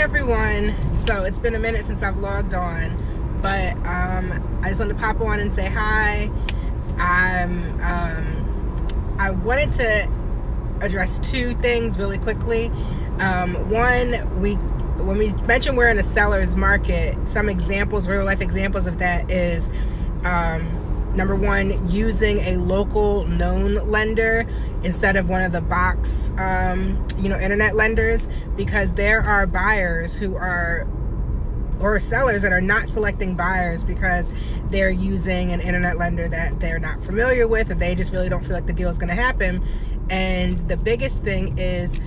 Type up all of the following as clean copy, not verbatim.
everyone. So it's been a minute since I've logged on, but I just wanted to pop on and say hi. I wanted to address two things really quickly. One, when we mentioned we're in a seller's market, some examples, real life examples of that is number one, using a local known lender instead of one of the box internet lenders, because there are buyers or sellers that are not selecting buyers because they're using an internet lender that they're not familiar with, or they just really don't feel like the deal is going to happen. And the biggest thing is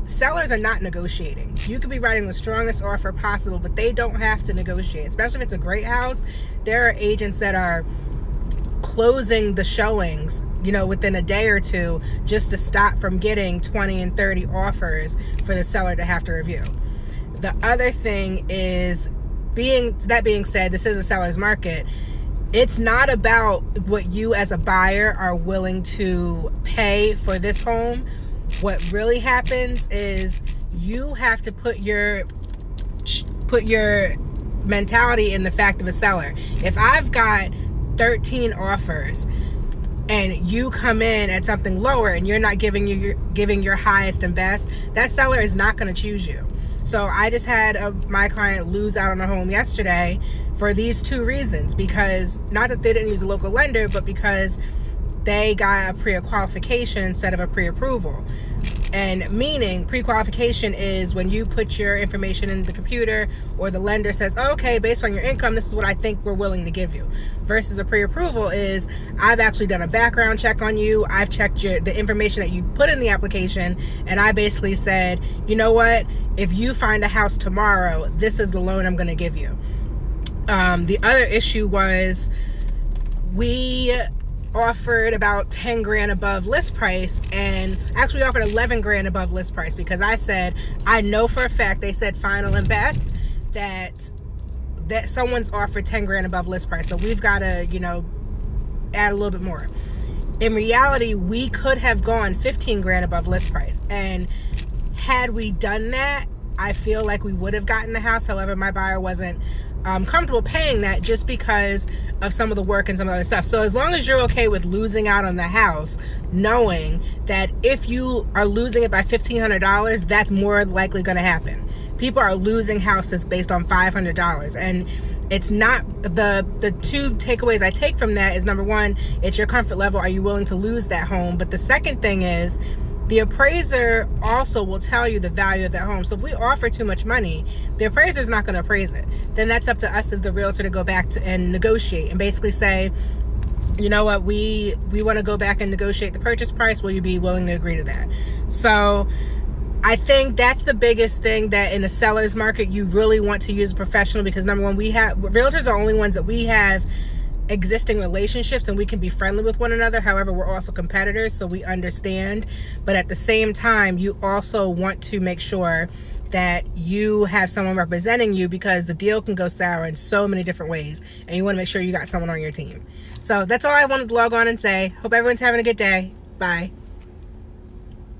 sellers are not negotiating. You could be writing the strongest offer possible, but they don't have to negotiate, especially if it's a great house. There are agents that are closing the showings, within a day or two, just to stop from getting 20 and 30 offers for the seller to have to review. The other thing is, that being said, this is a seller's market. It's not about what you as a buyer are willing to pay for this home. What really happens is you have to put your mentality in the fact of a seller. If I've got 13 offers and you come in at something lower and you're not giving your highest and best, that seller is not going to choose you. So I just had my client lose out on a home yesterday for these two reasons, because not that they didn't use a local lender, but because they got a pre-qualification instead of a pre-approval. And meaning pre-qualification is when you put your information in the computer, or the lender says, okay, based on your income, this is what I think we're willing to give you. Versus a pre-approval is, I've actually done a background check on you. I've checked the information that you put in the application, and I basically said, you know what? If you find a house tomorrow, this is the loan I'm going to give you. The other issue was we offered about 10 grand above list price, and actually offered 11 grand above list price, because I said, I know for a fact, they said final and best, that someone's offered 10 grand above list price. So we've got to, add a little bit more. In reality, we could have gone 15 grand above list price. And had we done that, I feel like we would have gotten the house. However, my buyer wasn't comfortable paying that, just because of some of the work and some other stuff. So as long as you're okay with losing out on the house, knowing that if you are losing it by $1,500, that's more likely going to happen. People are losing houses based on $500, and it's not the two takeaways I take from that is, number one, it's your comfort level. Are you willing to lose that home? But the second thing is, the appraiser also will tell you the value of that home. So if we offer too much money, the appraiser is not going to appraise it. Then that's up to us as the realtor to go back and negotiate and basically say, you know what, we want to go back and negotiate the purchase price. Will you be willing to agree to that? So I think that's the biggest thing, that in a seller's market, you really want to use a professional, because number one, realtors are only ones that we have existing relationships, and we can be friendly with one another. However, we're also competitors, so we understand. But at the same time, you also want to make sure that you have someone representing you, because the deal can go sour in so many different ways, and you want to make sure you got someone on your team. So that's all I wanted to log on and say. Hope everyone's having a good day. Bye.